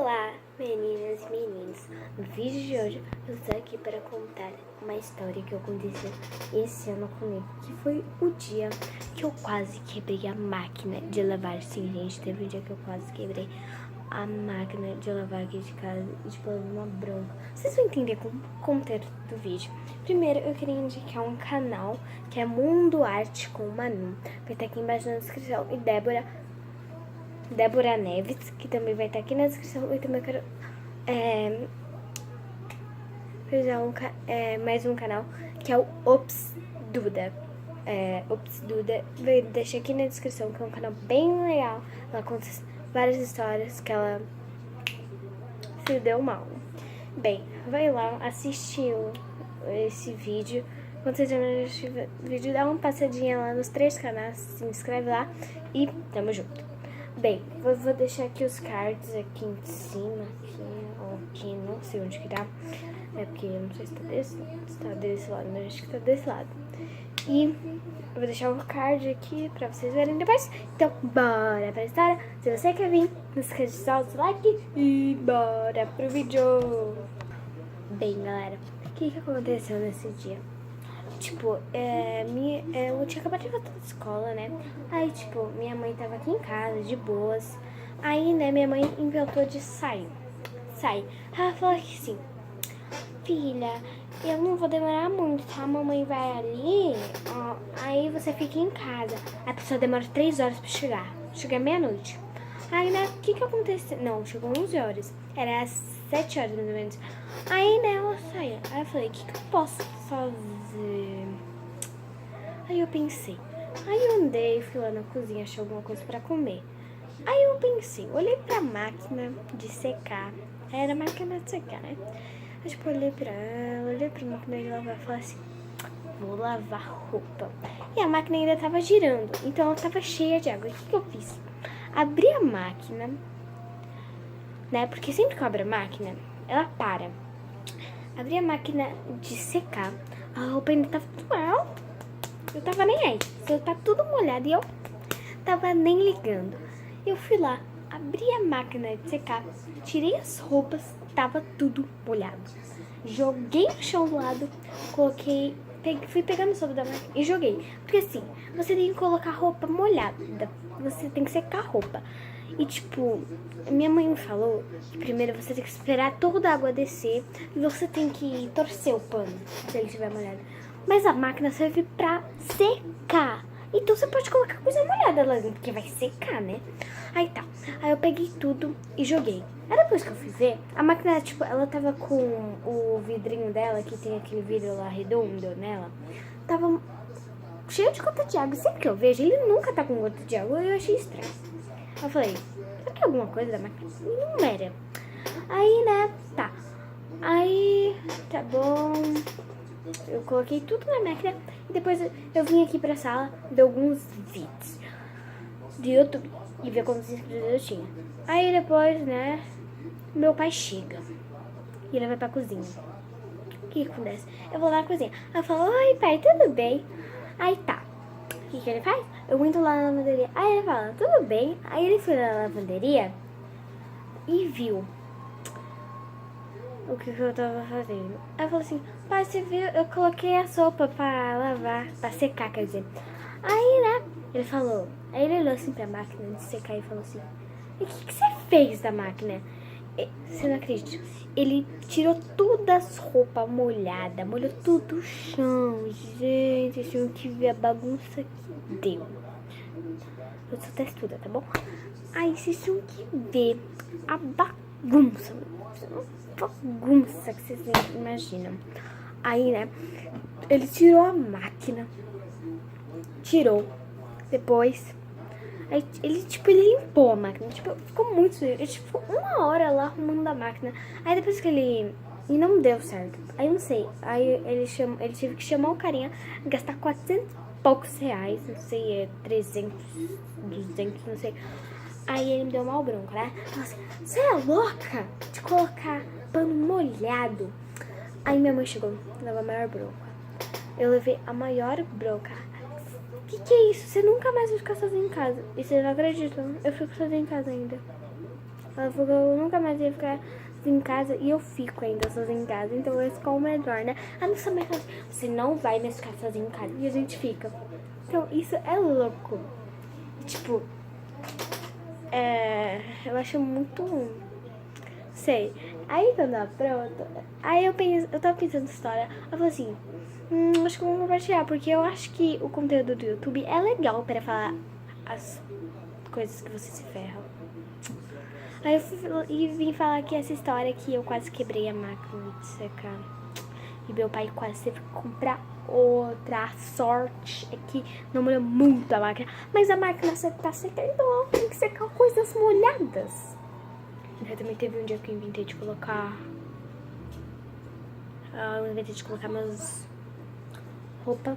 Olá, meninas e meninos. No vídeo de hoje eu estou aqui para contar uma história que aconteceu esse ano comigo, que foi o dia que eu quase quebrei a máquina de lavar. Sim, gente, teve um dia que eu quase quebrei a máquina de lavar aqui de casa e tipo, eu levei uma bronca. Vocês vão entender com o contexto do vídeo. Primeiro, eu queria indicar um canal que é Mundo Arte com Manu. Vai estar aqui embaixo na descrição. E Débora Neves, que também vai estar aqui na descrição. E também quero mais um canal, que é o Ops Duda. Ops Duda, vou deixar aqui na descrição, que é um canal bem legal. Ela conta várias histórias que ela se deu mal. Bem, vai lá, assiste esse vídeo. Quando você terminar esse vídeo, dá uma passadinha lá nos 3 canais, se inscreve lá e tamo junto. Bem, vou deixar aqui os cards aqui em cima, ou aqui, não sei onde que tá. É porque eu não sei se tá desse lado, mas acho que tá desse lado. E eu vou deixar o card aqui pra vocês verem depois. Então, bora pra história. Se você quer vir, não esqueça de dar o like e bora pro vídeo. Bem, galera, o que aconteceu nesse dia? Tipo, eu tinha acabado de voltar da escola, né? Aí, tipo, minha mãe tava aqui em casa, de boas. Aí, né, minha mãe inventou de sair. Ela falou que assim, filha, eu não vou demorar muito, tá? A mamãe vai ali, ó, aí você fica em casa. A pessoa demora 3 horas pra chegar. Chega meia-noite. Aí, né, o que aconteceu? Não, chegou 11 horas. Era às 7 horas, mais ou menos. Aí, né, ela saiu. Aí eu falei, o que eu posso fazer? Aí eu pensei. Aí eu andei, fui lá na cozinha, achei alguma coisa pra comer. Aí eu pensei, olhei pra máquina de secar. Era a máquina de secar, né? Eu, tipo, olhei pra ela, olhei pra máquina de lavar e falei assim, vou lavar roupa. E a máquina ainda tava girando, então ela tava cheia de água. O que eu fiz? Abri a máquina, né? Porque sempre que eu abro a máquina, ela para. Abri a máquina de secar, a roupa ainda tava tudo alto. Eu tava nem aí, só tá tudo molhado e eu tava nem ligando. Eu fui lá, abri a máquina de secar, tirei as roupas, tava tudo molhado. Joguei no chão do lado, fui pegando o sobre da máquina e joguei. Porque assim, você tem que colocar roupa molhada, você tem que secar a roupa. E tipo, minha mãe me falou que primeiro você tem que esperar toda a água descer e você tem que torcer o pano, se ele estiver molhado. Mas a máquina serve pra secar. Então você pode colocar coisa molhada lá dentro, porque vai secar, né? Aí tá. Aí eu peguei tudo e joguei. Aí depois que eu fui ver, a máquina, tipo, ela tava com o vidrinho dela, que tem aquele vidro lá redondo nela, tava cheio de gota de água. Sempre que eu vejo, ele nunca tá com gota de água. Eu achei estranho. Eu falei, será que é alguma coisa da máquina? E não era. Aí, né, tá. Aí, tá bom. Eu coloquei tudo na máquina e depois eu vim aqui pra sala, ver alguns vídeos de YouTube e ver quantos inscritos eu tinha. Aí depois, né, meu pai chega e ele vai pra cozinha. O que acontece? Eu vou lá na cozinha. Aí eu falo, oi pai, tudo bem? Aí tá. O que ele faz? Eu entro lá na lavanderia. Aí ele fala, tudo bem? Aí ele foi na lavanderia e viu o que eu tava fazendo. Aí eu falei assim, pai, você viu? Eu coloquei a sopa pra lavar, pra secar, quer dizer. Aí, né, ele falou, aí ele olhou assim pra máquina de secar e falou assim, e o que você fez da máquina? Você não acredita? Ele tirou todas as roupas molhadas, molhou tudo o chão. Gente, vocês tinham que ver a bagunça que deu. Eu sou textura, tá bom? Aí vocês tinham que ver a bagunça. Bagunça que vocês nem imaginam. Aí, né, ele tirou a máquina. Tirou. Depois, aí ele limpou a máquina. Tipo, ficou muito sujo. Ele ficou 1 hora lá arrumando a máquina. Aí depois que ele... E não deu certo. Aí eu não sei. Aí ele teve que chamar o carinha, gastar 400 e poucos reais. Não sei, 300, 200, não sei. Aí ele me deu mal bronca, né? Falei assim, você é louca de colocar pano molhado? Aí minha mãe chegou, levou a maior bronca. Eu levei a maior bronca. Que é isso? Você nunca mais vai ficar sozinha em casa. E você não acredita, eu fico sozinha em casa ainda. Ela falou que eu nunca mais ia ficar em casa e eu fico ainda sozinha em casa. Então esse é o melhor, né? A nossa mãe fala assim, você não vai mais ficar sozinha em casa. E a gente fica. Então isso é louco. Tipo, eu acho muito... Sei. Aí quando ela pronto, aí eu tava pensando na história, eu falei assim, acho que eu vou compartilhar, porque eu acho que o conteúdo do YouTube é legal pra falar as coisas que você se ferra. Aí eu vim falar aqui essa história que eu quase quebrei a máquina de secar. E meu pai quase teve que comprar outra. A sorte é que não molhou muito a máquina. Mas a máquina tá secando, tem que secar coisas molhadas. Eu também teve um dia que eu inventei de colocar... Eu inventei de colocar umas roupa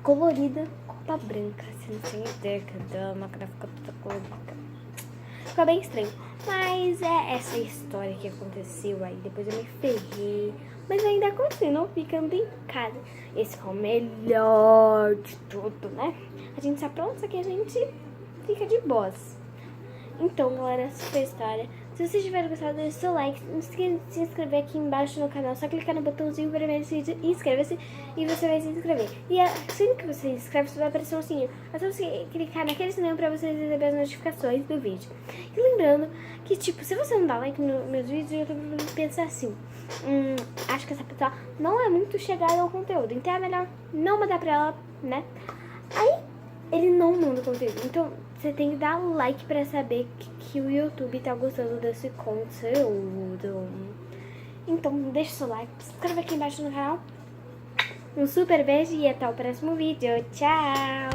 colorida, roupa branca. Assim, sem ideia que a máquina fica toda colorida. Ficou bem estranho. Mas é essa história que aconteceu aí. Depois eu me ferrei. Mas ainda continua ficando em casa. Esse é o melhor de tudo, né? A gente se apronta, que a gente fica de boas. Então, galera, essa foi a história. Se vocês tiverem gostado, deixe seu like. Não esqueça de se inscrever aqui embaixo no canal. Só clicar no botãozinho vermelho e inscreva-se. E você vai se inscrever. E assim que você se inscreve, você vai aparecer um sininho. É só você clicar naquele sininho pra você receber as notificações do vídeo. E lembrando que, tipo, se você não dá like nos meus vídeos, eu tô pensando assim. Acho que essa pessoa não é muito chegada ao conteúdo. Então é melhor não mandar pra ela, né? Aí ele não manda conteúdo. Então você tem que dar like pra saber que o YouTube tá gostando desse conteúdo. Então deixa o seu like, se inscreva aqui embaixo no canal. Um super beijo e até o próximo vídeo. Tchau!